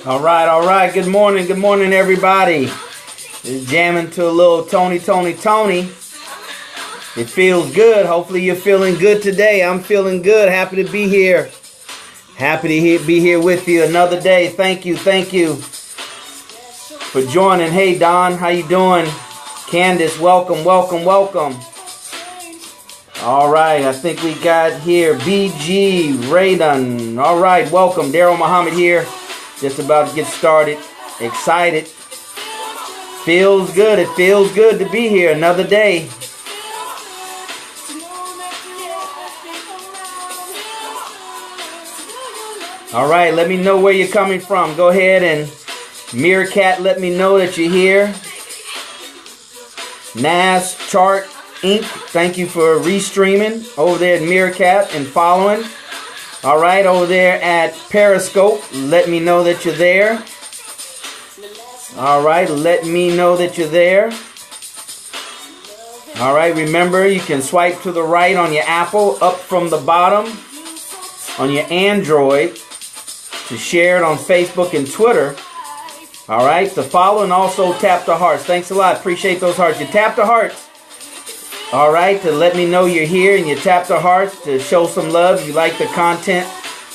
All right, all right. Good morning, everybody. Just jamming to a little Tony. It feels good. Hopefully you're feeling good today. I'm feeling good. Happy to be here. Happy to be here with you another day. Thank you for joining. Hey, Don, how you doing? Candace, welcome. All right, I think we got here BG Raydon. All right, welcome. DarrellMuhammad here. Just about to get started. Excited. Feels good. It feels good to be here another day. All right, let me know where you're coming from. Go ahead and Meerkat, let me know that you're here. NAS Chart Inc., thank you for restreaming over there at Meerkat and following. All right, over there at Periscope, let me know that you're there. All right, let me know that you're there. All right, remember you can swipe to the right on your Apple, up from the bottom on your Android to share it on Facebook and Twitter. All right, to follow and also tap the hearts. Thanks a lot. Appreciate those hearts. You tap the hearts. All right, to let me know you're here, and you tap the hearts to show some love. You like the content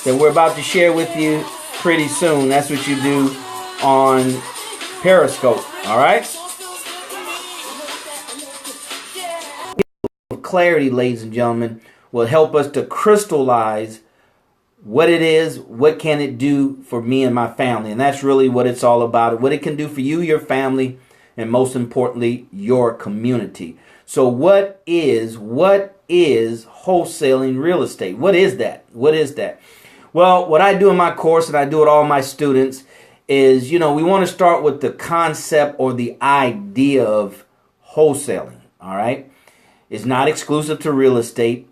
that we're about to share with you pretty soon. That's what you do on Periscope. All right. Clarity, ladies and gentlemen, will help us to crystallize what it is, what can it do for me and my family. And that's really what it's all about. What it can do for you, your family, and most importantly, your community. So what is wholesaling real estate? What is that? Well, what I do in my course, and I do with all my students, is, we want to start with the concept or the idea of wholesaling. All right. It's not exclusive to real estate.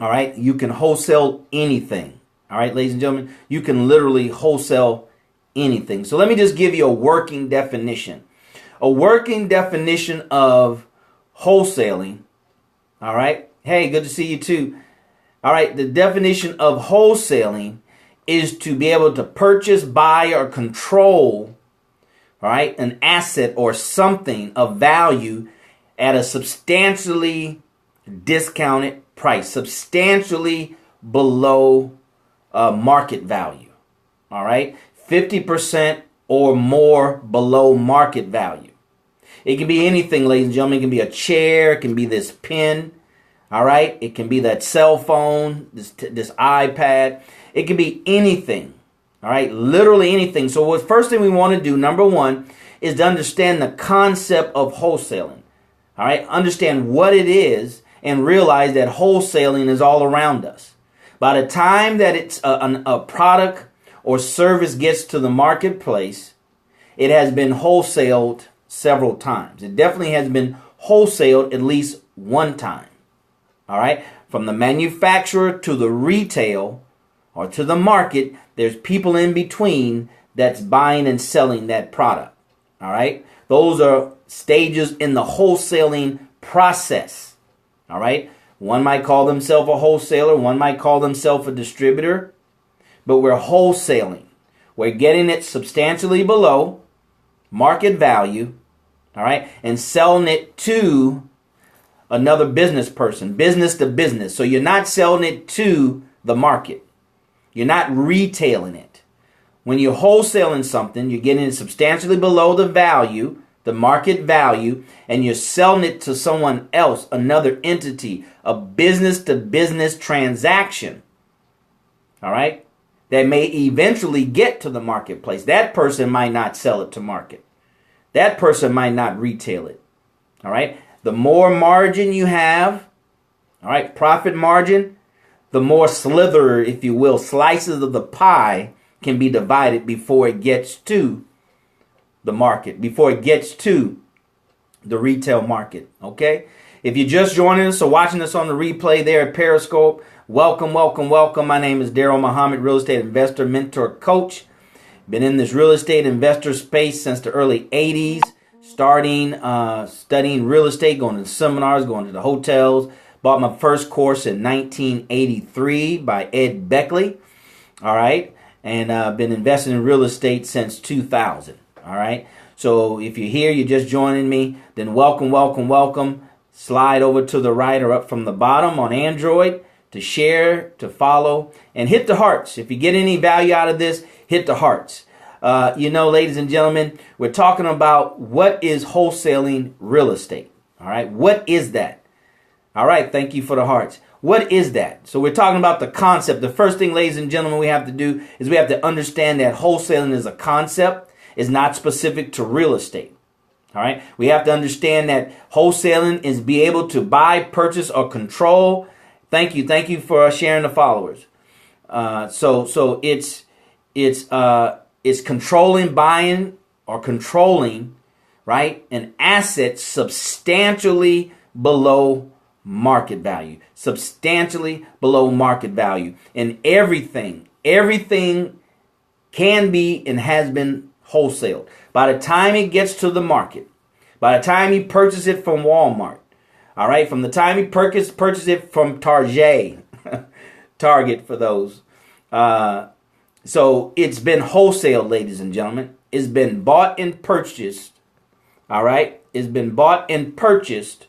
All right. You can wholesale anything. All right, ladies and gentlemen, you can literally wholesale anything. So let me just give you a working definition. A working definition of wholesaling. All right. Hey, good to see you too. All right. The definition of wholesaling is to be able to purchase, buy, or control, all right, an asset or something of value at a substantially discounted price, substantially below market value. All right. 50% or more below market value. It can be anything, ladies and gentlemen. It can be a chair. It can be this pen. All right. It can be that cell phone, this iPad. It can be anything. All right. Literally anything. So what first thing we want to do, number one, is to understand the concept of wholesaling. All right. Understand what it is and realize that wholesaling is all around us. By the time that it's a product or service gets to the marketplace, it has been wholesaled several times. It definitely has been wholesaled at least one time. All right. From the manufacturer to the retail or to the market, there's people in between that's buying and selling that product. All right. Those are stages in the wholesaling process. All right. One might call themselves a wholesaler. One might call themselves a distributor. But we're wholesaling. We're getting it substantially below market value. All right. And selling it to another business person, business to business. So you're not selling it to the market. You're not retailing it. When you're wholesaling something, you're getting it substantially below the value, the market value, and you're selling it to someone else, another entity, a business to business transaction. All right. That may eventually get to the marketplace. That person might not sell it to market. That person might not retail it. All right. The more margin you have, all right, profit margin, the more slither, if you will, slices of the pie can be divided before it gets to the market, before it gets to the retail market. Okay. If you're just joining us or watching us on the replay there at Periscope, welcome. My name is DarrellMuhammad, real estate investor, mentor, coach. Been in this real estate investor space since the early 80s, starting studying real estate, going to seminars, going to the hotels, Bought my first course in 1983 by Ed Beckley. All right. and been investing in real estate since 2000. All right. So if you're here, you're just joining me, then welcome, welcome, welcome. Slide over to the right or up from the bottom on Android to share, to follow, and hit the hearts. If you get any value out of this, hit the hearts. Ladies and gentlemen, we're talking about what is wholesaling real estate. All right. What is that? All right. Thank you for the hearts. What is that? So we're talking about the concept. The first thing, ladies and gentlemen, we have to do is we have to understand that wholesaling is a concept. It's not specific to real estate. All right. We have to understand that wholesaling is be able to buy, purchase, or control. Thank you. Thank you for sharing the followers. So it's controlling, buying, or controlling, right, an asset substantially below market value. Substantially below market value. And everything can be and has been wholesaled. By the time it gets to the market, by the time you purchase it from Walmart, all right, from the time you purchase it from Target, Target for those. So it's been wholesaled, ladies and gentlemen. It's been bought and purchased. All right. It's been bought and purchased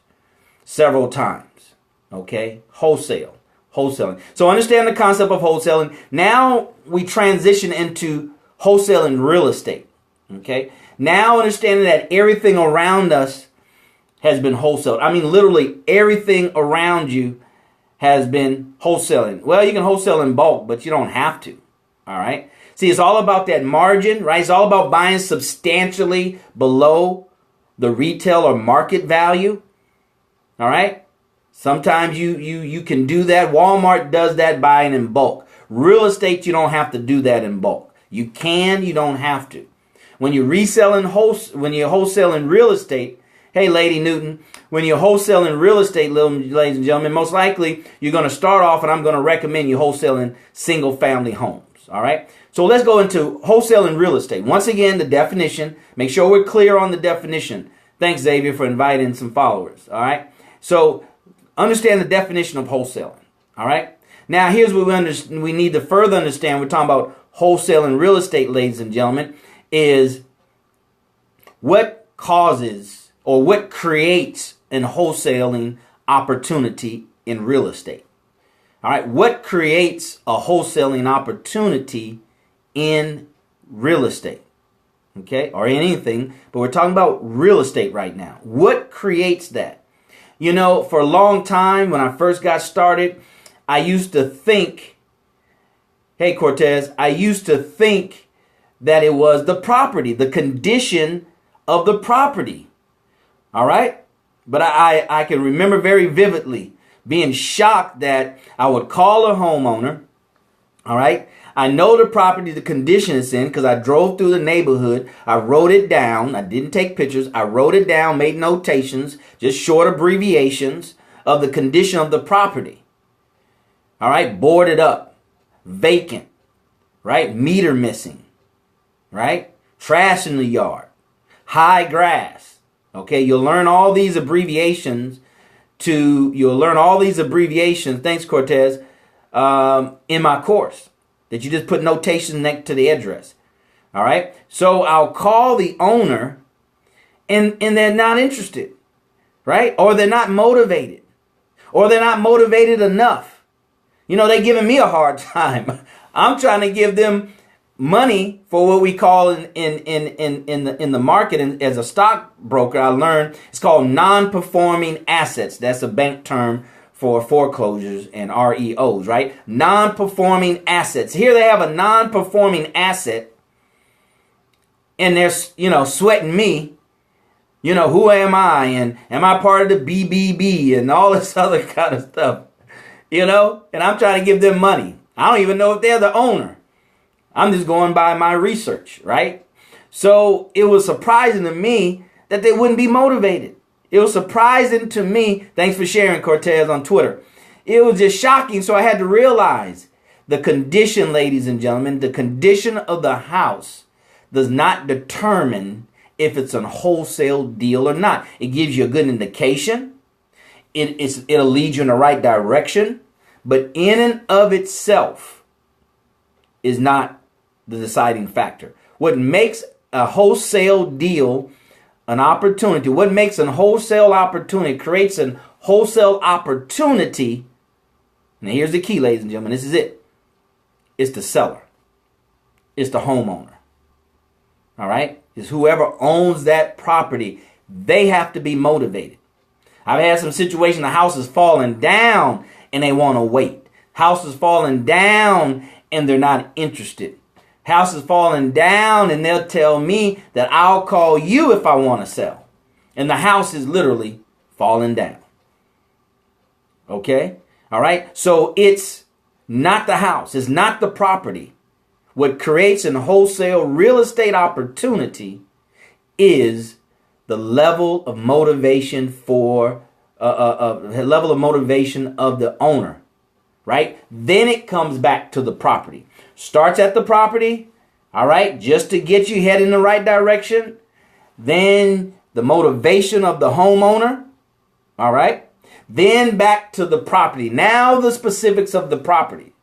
several times. Okay. Wholesaling. So understand the concept of wholesaling. Now we transition into wholesaling real estate. Okay. Now understanding that everything around us has been wholesaled. I mean, literally everything around you has been wholesaling. Well, you can wholesale in bulk, but you don't have to. All right. See, it's all about that margin, right? It's all about buying substantially below the retail or market value. All right. Sometimes you can do that. Walmart does that, buying in bulk. Real estate, you don't have to do that in bulk. You can, you don't have to. When you're when you're wholesaling real estate, hey, Lady Newton, when you're wholesaling real estate, ladies and gentlemen, most likely you're going to start off, and I'm going to recommend you wholesaling single family homes. All right. So let's go into wholesaling real estate. Once again, the definition. Make sure we're clear on the definition. Thanks, Xavier, for inviting some followers. All right. So understand the definition of wholesaling. All right. Now, here's what we need to further understand. We're talking about wholesaling real estate, ladies and gentlemen, is what causes or what creates an wholesaling opportunity in real estate. All right. What creates a wholesaling opportunity in real estate? Okay. Or anything, but we're talking about real estate right now. What creates that? You know, for a long time, when I first got started, I used to think, hey, Cortez, I used to think that it was the property, the condition of the property. All right. But I can remember very vividly being shocked that I would call a homeowner. All right. I know the property, the condition it's in, because I drove through the neighborhood. I wrote it down. I didn't take pictures. I wrote it down, made notations, just short abbreviations of the condition of the property. All right. Boarded up, vacant, right? Meter missing, right? Trash in the yard, high grass. Okay. You'll learn all these abbreviations thanks, Cortez, in my course, that you just put notations next to the address. All right. So I'll call the owner and they're not interested, right? Or they're not motivated, or they're not motivated enough. You know, they're giving me a hard time. I'm trying to give them money for what we call in the market, and as a stockbroker, I learned it's called non-performing assets. That's a bank term for foreclosures and REOs, right? Non-performing assets. Here they have a non-performing asset, and they're, sweating me. Who am I? And am I part of the BBB and all this other kind of stuff? And I'm trying to give them money. I don't even know if they're the owner. I'm just going by my research, right? So it was surprising to me that they wouldn't be motivated. It was surprising to me. Thanks for sharing, Cortez, on Twitter. It was just shocking. So I had to realize the condition, ladies and gentlemen, the condition of the house does not determine if it's a wholesale deal or not. It gives you a good indication. It'll lead you in the right direction. But in and of itself is not the deciding factor. What makes a wholesale deal an opportunity, what makes a wholesale opportunity, creates a wholesale opportunity. Now here's the key, ladies and gentlemen. This is it. It's the seller. It's the homeowner. All right? It's whoever owns that property. They have to be motivated. I've had some situations, the house is falling down and they want to wait. House is falling down and they're not interested. House is falling down and they'll tell me that I'll call you if I want to sell. And the house is literally falling down. Okay? All right? So it's not the house. It's not the property. What creates a wholesale real estate opportunity is the level of motivation for level of motivation of the owner, right? Then it comes back to the property. Starts at the property, all right, just to get you heading in the right direction. Then the motivation of the homeowner, all right. Then back to the property. Now the specifics of the property,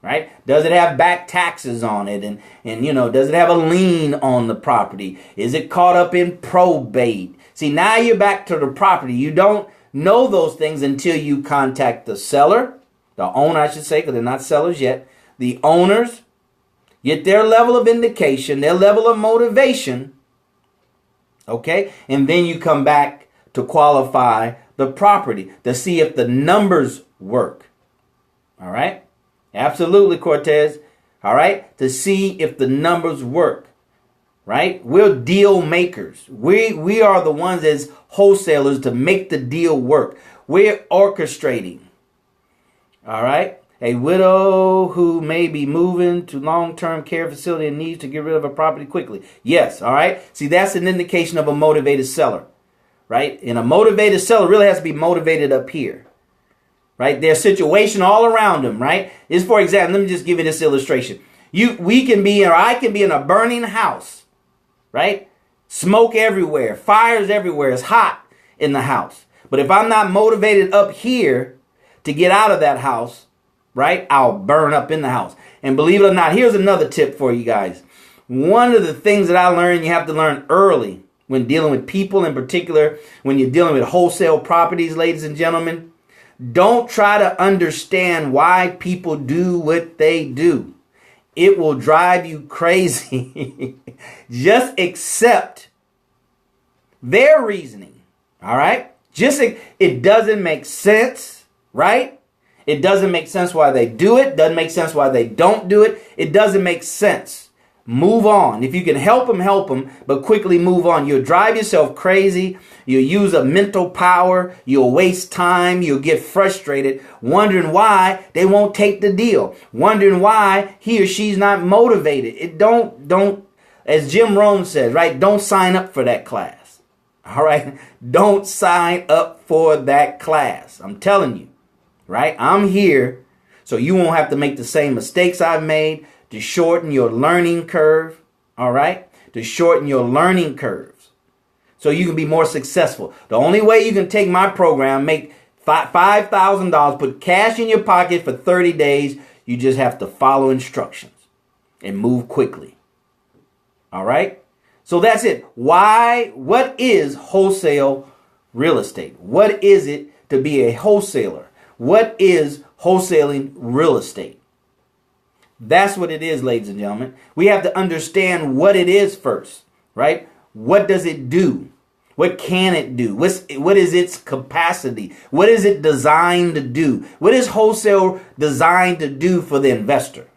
right? Does it have back taxes on it? And you know, does it have a lien on the property? Is it caught up in probate? See, now you're back to the property. You don't know those things until you contact the seller, the owner, I should say, because they're not sellers yet. The owners get their level of indication, their level of motivation, okay? And then you come back to qualify the property to see if the numbers work, all right? Absolutely, Cortez, all right? To see if the numbers work, right? We're deal makers. We are the ones as wholesalers to make the deal work. We're orchestrating, all right? A widow who may be moving to long-term care facility and needs to get rid of a property quickly. Yes, all right? See, that's an indication of a motivated seller, right? And a motivated seller really has to be motivated up here, right? Their situation all around them, right? Is, for example, let me just give you this illustration. I can be in a burning house, right? Smoke everywhere, fires everywhere. It's hot in the house. But if I'm not motivated up here to get out of that house, right, I'll burn up in the house. And believe it or not, here's another tip for you guys. One of the things that I learned, you have to learn early when dealing with people, in particular, when you're dealing with wholesale properties, ladies and gentlemen, don't try to understand why people do what they do. It will drive you crazy. Just accept their reasoning. All right? It doesn't make sense, right? It doesn't make sense why they do it. Doesn't make sense why they don't do it. It doesn't make sense. Move on. If you can help them, but quickly move on. You'll drive yourself crazy. You'll use a mental power. You'll waste time. You'll get frustrated, wondering why they won't take the deal, wondering why he or she's not motivated. It don't, as Jim Rohn says, right? Don't sign up for that class. All right? Don't sign up for that class. I'm telling you. Right? I'm here so you won't have to make the same mistakes I've made, to shorten your learning curve. All right? To shorten your learning curves so you can be more successful. The only way you can take my program, make $5,000, put cash in your pocket for 30 days, you just have to follow instructions and move quickly. All right? So that's it. What is wholesale real estate? What is it to be a wholesaler? What is wholesaling real estate? That's what it is, ladies and gentlemen. We have to understand what it is first, right? What does it do? What can it do? What is its capacity? What is it designed to do? What is wholesale designed to do for the investor?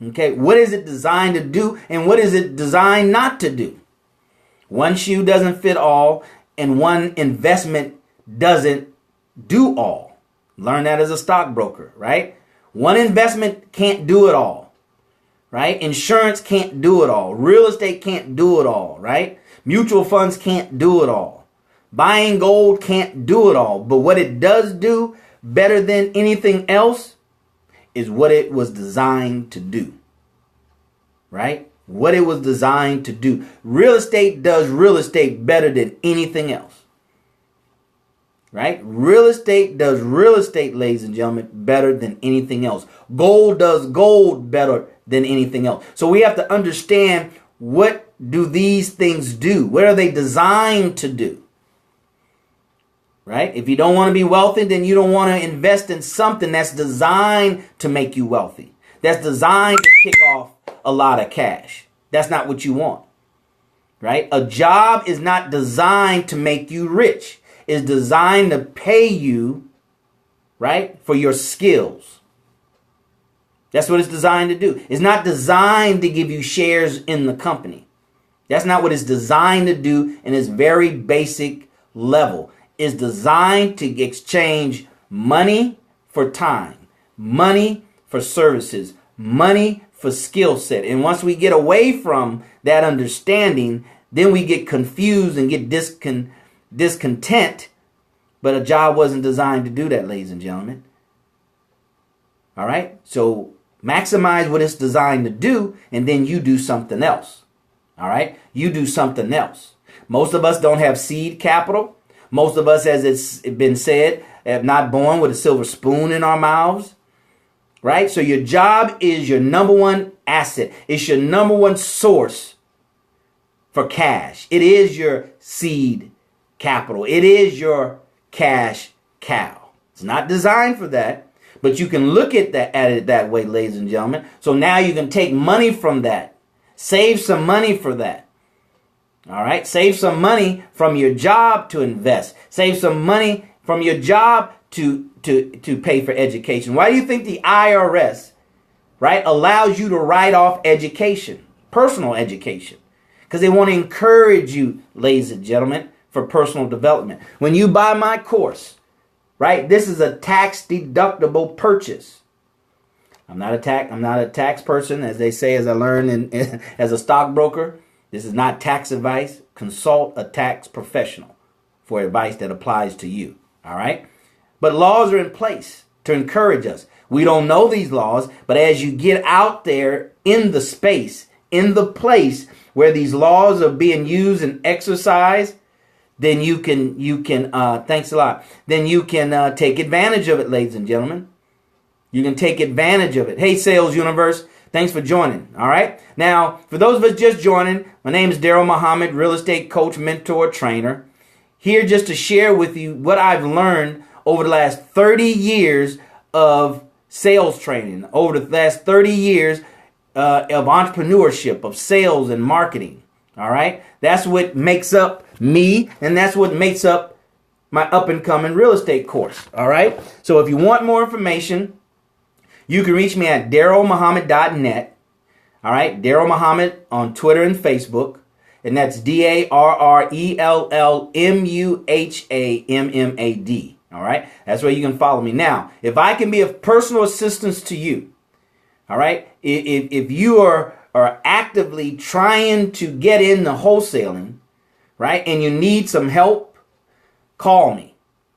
Okay, what is it designed to do and what is it designed not to do? One shoe doesn't fit all and one investment doesn't do all. Learn that as a stockbroker, right? One investment can't do it all, right? Insurance can't do it all. Real estate can't do it all, right? Mutual funds can't do it all. Buying gold can't do it all. But what it does do better than anything else is what it was designed to do, right? What it was designed to do. Real estate does real estate better than anything else. right? Real estate does real estate, ladies and gentlemen, better than anything else. Gold does gold better than anything else. So we have to understand, what do these things do? What are they designed to do? Right? If you don't want to be wealthy, then you don't want to invest in something that's designed to make you wealthy. That's designed to kick off a lot of cash. That's not what you want. Right? A job is not designed to make you rich. It's designed to pay you, right, for your skills. That's what it's designed to do. It's not designed to give you shares in the company. That's not what it's designed to do in its very basic level. It's designed to exchange money for time, money for services, money for skill set. And once we get away from that understanding, then we get confused and get discontent. But a job wasn't designed to do that, ladies and gentlemen. All right? So maximize what it's designed to do, and then you do something else. All right? You do something else. Most of us don't have seed capital. Most of us, as it's been said, have not born with a silver spoon in our mouths. Right? So your job is your number one asset. It's your number one source for cash. It is your seed capital. It is your cash cow. It's not designed for that, but you can look at it that way, ladies and gentlemen. So now you can take money from that. Save some money for that. All right? Save some money from your job to invest. Save some money from your job to pay for education. Why do you think the IRS, right, allows you to write off education, personal education? Because they want to encourage you, ladies and gentlemen, for personal development. When you buy my course, right, this is a tax deductible purchase. I'm not a tax person, as they say, as I learned as a stockbroker. This is not tax advice. Consult a tax professional for advice that applies to you. All right? But laws are in place to encourage us. We don't know these laws, but as you get out there in the space, in the place where these laws are being used and exercised, then you can thanks a lot. Then you can take advantage of it, ladies and gentlemen. You can take advantage of it. Hey, Sales Universe, thanks for joining. All right. Now, for those of us just joining, my name is DarrellMuhammad, real estate coach, mentor, trainer. Here just to share with you what I've learned over the last 30 years of sales training, over the last 30 years of entrepreneurship, of sales and marketing. All right. That's what makes up me, and that's what makes up my up-and-coming real estate course. All right. So if you want more information, you can reach me at DarrellMuhammad.net. All right. Darrell Muhammad on Twitter and Facebook. And that's DarrellMuhammad. All right. That's where you can follow me. Now, if I can be of personal assistance to you, all right, if you are actively trying to get into wholesaling, right, and you need some help, call me.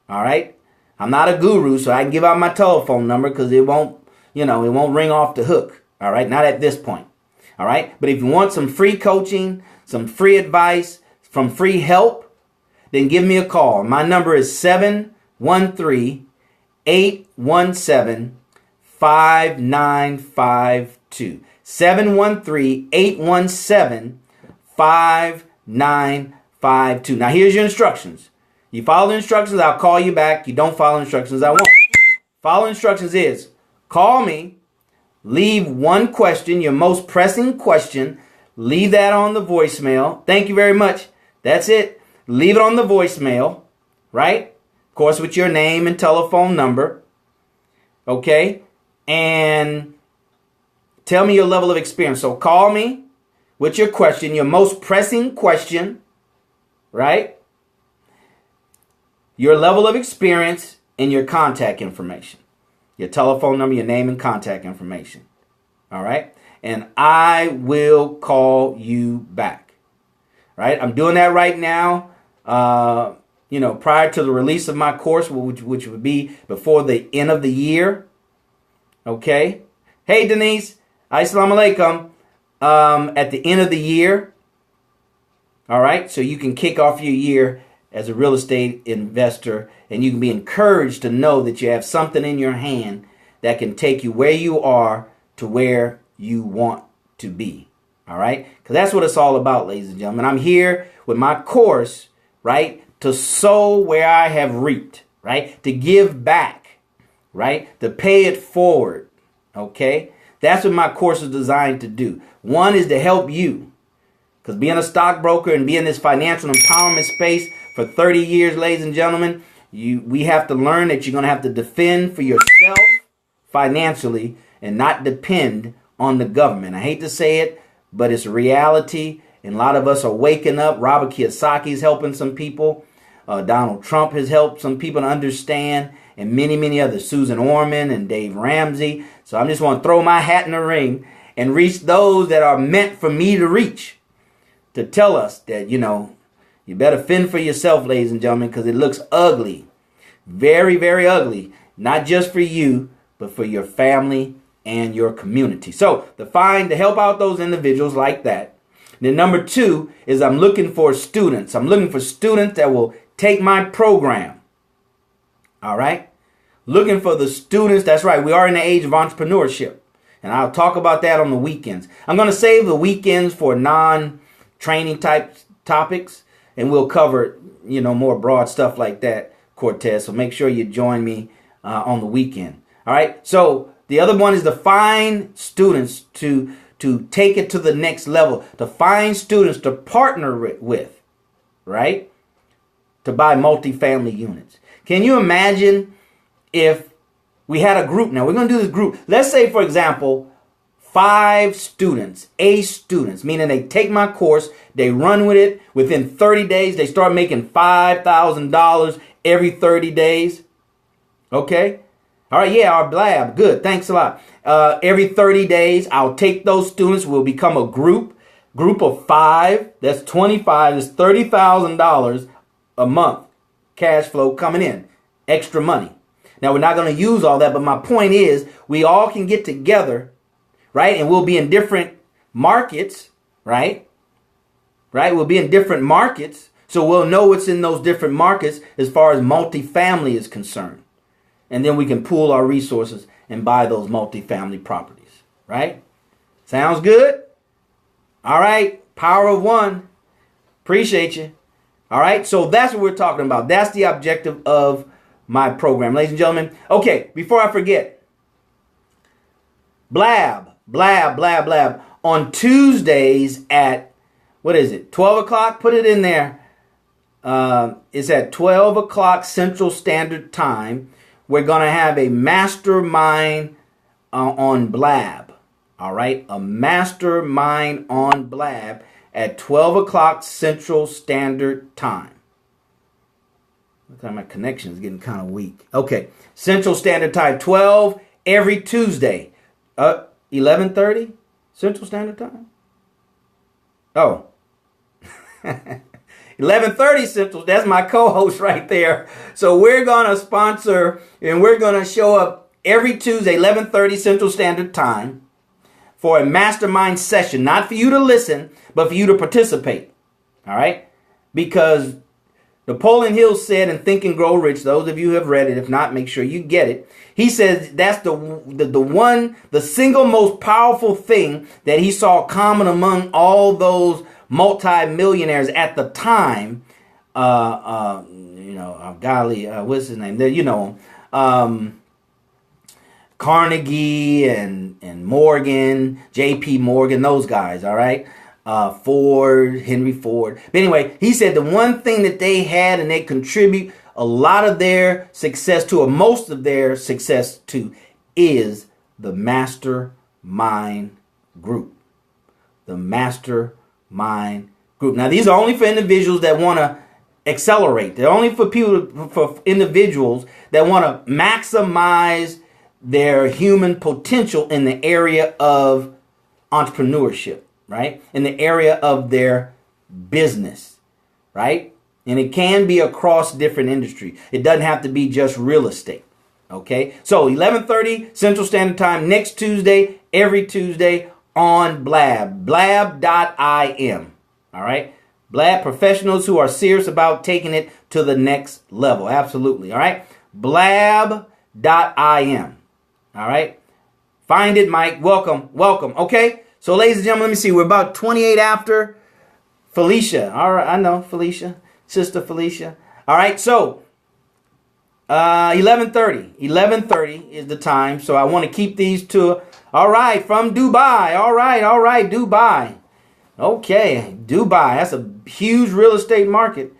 All right. I'm not a guru, so I can give out my telephone number because it won't ring off the hook. All right. Not at this point. All right. But if you want some free coaching, some free advice, some free help, then give me a call. My number is 713-817-5952. 713-817-5952. Now here's your instructions. You follow the instructions, I'll call you back. You don't follow instructions, I won't. Follow instructions is call me, leave one question, your most pressing question. Leave that on the voicemail. Thank you very much. That's it. Leave it on the voicemail, right? Of course, with your name and telephone number. Okay? And tell me your level of experience. So call me with your question, your most pressing question, right? Your level of experience and your contact information. Your telephone number, your name and contact information. All right? And I will call you back. Right? I'm doing that right now. Prior to the release of my course, which would be before the end of the year. Okay. Hey, Denise. Assalamu alaikum. At the end of the year. All right. So you can kick off your year as a real estate investor, and you can be encouraged to know that you have something in your hand that can take you where you are to where you want to be. All right? Because that's what it's all about, ladies and gentlemen. I'm here with my course, right, to sow where I have reaped, right, to give back, right, to pay it forward. Okay? That's what my course is designed to do. One is to help you, because being a stockbroker and being in this financial empowerment space for 30 years, ladies and gentlemen, we have to learn that you're going to have to defend for yourself financially and not depend on the government. I hate to say it, but it's a reality. And a lot of us are waking up. Robert Kiyosaki is helping some people. Donald Trump has helped some people to understand. And many, many others. Susan Orman and Dave Ramsey. So I just want to throw my hat in the ring and reach those that are meant for me to reach. To tell us that, you better fend for yourself, ladies and gentlemen, because it looks ugly. Very, very ugly. Not just for you, but for your family and your community. So to help out those individuals like that. Then number 2 is I'm looking for students. I'm looking for students that will take my program. All right? Looking for the students. That's right. We are in the age of entrepreneurship. And I'll talk about that on the weekends. I'm going to save the weekends for non-training type topics. And we'll cover, more broad stuff like that, Cortez. So make sure you join me on the weekend. All right. So the other one is to find students to take it to the next level, to find students to partner with, right? To buy multifamily units. Can you imagine if we had a group? Now we're going to do this group. Let's say, for example, 5 students, A students, meaning they take my course, they run with it. Within 30 days, they start making $5,000 every 30 days. Okay? All right, yeah, our blab. Good, thanks a lot. Every 30 days, I'll take those students. We'll become a group of 5. That's 25. That's $30,000 a month. Cash flow coming in. Extra money. Now, we're not going to use all that, but my point is we all can get together, right? And we'll be in different markets, right? Right? We'll be in different markets. So we'll know what's in those different markets as far as multifamily is concerned. And then we can pool our resources and buy those multifamily properties, right? Sounds good? All right. Power of one. Appreciate you. All right. So that's what we're talking about. That's the objective of my program, ladies and gentlemen. Okay. Before I forget, blab. On Tuesdays at, 12 o'clock? Put it in there. It's at 12 o'clock Central Standard Time. We're going to have a mastermind on Blab. All right. A mastermind on Blab at 12 o'clock Central Standard Time. Looks like my connection is getting kind of weak. Okay. Central Standard Time, 12 every Tuesday. 11:30 Central Standard Time? Oh. 11:30 Central. That's my co-host right there. So we're going to sponsor and we're going to show up every Tuesday, 11:30 Central Standard Time for a mastermind session. Not for you to listen, but for you to participate. All right? Because Napoleon Hill said in Think and Grow Rich, those of you who have read it, if not, make sure you get it. He says that's the single most powerful thing that he saw common among all those multi-millionaires at the time, golly, what's his name? Carnegie and Morgan, J.P. Morgan, those guys, all right? Ford, Henry Ford. But anyway, he said the one thing that they had and they contribute a lot of their success to, or most of their success to, is the mastermind group. The mastermind group. Now, these are only for individuals that want to accelerate. They're only for individuals that want to maximize their human potential in the area of entrepreneurship, right? In the area of their business, right? And it can be across different industries. It doesn't have to be just real estate. Okay. So 11:30 Central Standard Time next Tuesday, every Tuesday on Blab. Blab.im. All right. Blab, professionals who are serious about taking it to the next level. Absolutely. All right. Blab.im. All right. Find it, Mike. Welcome. Welcome. Okay. So, ladies and gentlemen, let me see. We're about 28 after. Felicia. All right. I know Felicia. Sister Felicia. All right. So, 11:30. 11:30 is the time. So, I want to keep these to. All right. From Dubai. All right. All right. Dubai. Okay, Dubai, that's a huge real estate market.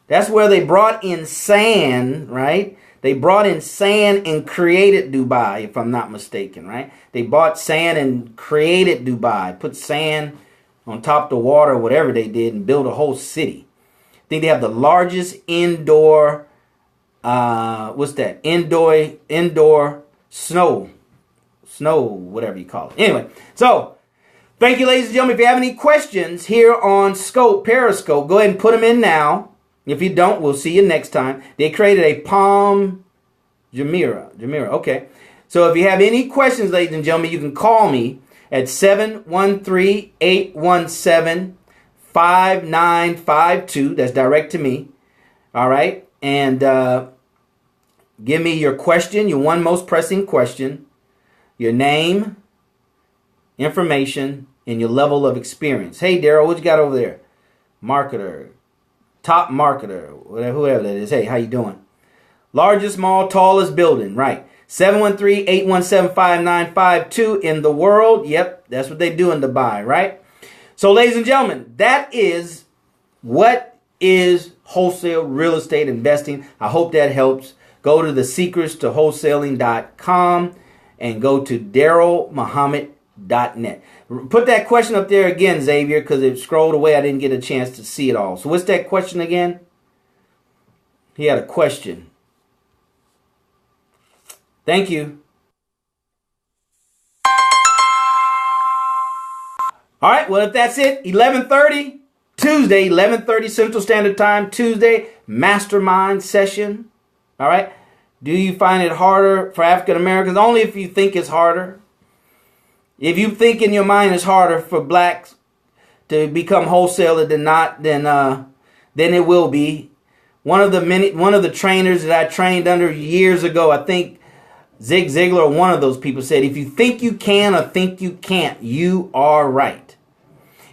That's where they brought in sand, right? They brought in sand and created Dubai, if I'm not mistaken, right? They bought sand and created Dubai, put sand on top of the water, whatever they did, and built a whole city. I think they have the largest indoor, Indoor snow, whatever you call it. Anyway, so thank you, ladies and gentlemen. If you have any questions here on Periscope, go ahead and put them in now. If you don't, we'll see you next time. They created a Palm Jumeirah. Okay. So if you have any questions, ladies and gentlemen, you can call me at 713-817-5952. That's direct to me. All right. And give me your question, your one most pressing question, your name, information, and your level of experience. Hey, Darrell, what you got over there? Marketer, top marketer, whoever that is. Hey, how you doing? Largest mall, tallest building, right? 713-817-5952 in the world. Yep, that's what they do in Dubai, right? So, ladies and gentlemen, that is what is wholesale real estate investing. I hope that helps. Go to thesecretstoWholesaling.com and go to DarrellMuhammad.net. Put that question up there again, Xavier, because it scrolled away. I didn't get a chance to see it all. So what's that question again? He had a question. Thank you. All right, well, if that's it, 11:30 Tuesday, 11:30 Central Standard Time, Tuesday, mastermind session. All right. Do you find it harder for African Americans? Only if you think it's harder. If you think in your mind it's harder for blacks to become wholesaler than not, then it will be. One of the trainers that I trained under years ago, I think Zig Ziglar, or one of those people, said, if you think you can or think you can't, you are right.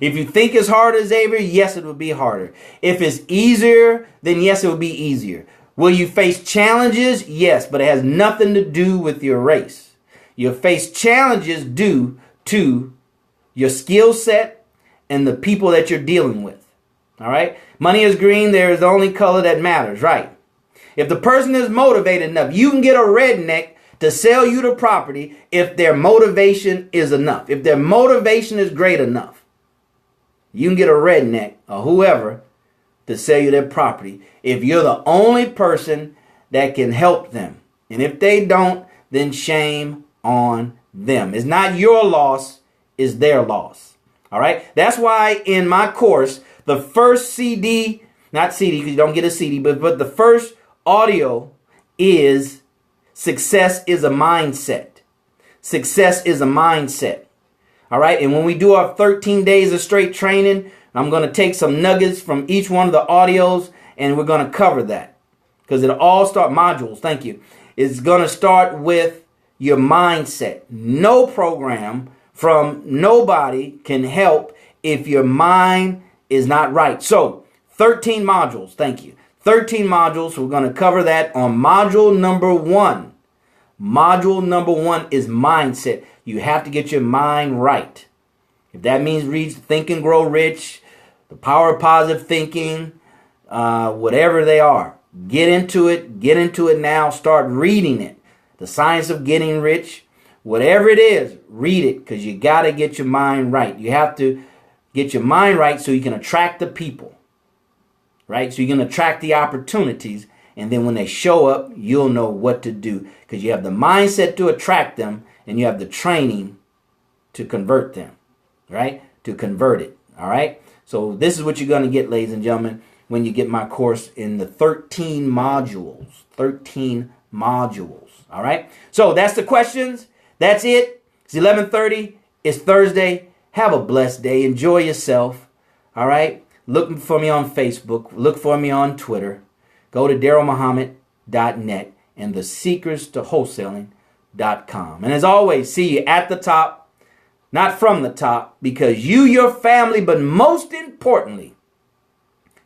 If you think it's harder, Xavier, yes, it will be harder. If it's easier, then yes, it will be easier. Will you face challenges? Yes, but it has nothing to do with your race. You'll face challenges due to your skill set and the people that you're dealing with. All right? Money is green. There is the only color that matters, right? If the person is motivated enough, you can get a redneck to sell you the property if their motivation is enough. If their motivation is great enough, you can get a redneck or whoever to sell you their property if you're the only person that can help them. And if they don't, then shame on them. It's not your loss, it's their loss. All right? That's why in my course, the first CD, not CD because you don't get a CD, but the first audio is success is a mindset. Success is a mindset. All right? And when we do our 13 days of straight training, I'm going to take some nuggets from each one of the audios and we're going to cover that. Because it'll all start modules. Thank you. It's going to start with your mindset. No program from nobody can help if your mind is not right. So 13 modules. Thank you. 13 modules. We're going to cover that on module number 1. Module number 1 is mindset. You have to get your mind right. If that means read Think and Grow Rich, The Power of Positive Thinking, whatever they are, get into it. Get into it now. Start reading it. The Science of Getting Rich, whatever it is, read it because you got to get your mind right. You have to get your mind right so you can attract the people, right? So you can attract the opportunities. And then when they show up, you'll know what to do because you have the mindset to attract them and you have the training to convert them, right? To convert it, all right? So this is what you're going to get, ladies and gentlemen, when you get my course in the 13 modules. 13 modules. All right. So that's the questions. That's it. It's 11:30. It's Thursday. Have a blessed day. Enjoy yourself. All right. Look for me on Facebook. Look for me on Twitter. Go to DarrellMuhammad.net and thesecretstowholesaling.com. And as always, see you at the top, not from the top, because you, your family, but most importantly,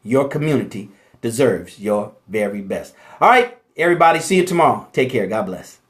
your community deserves your very best. All right, everybody, see you tomorrow. Take care. God bless.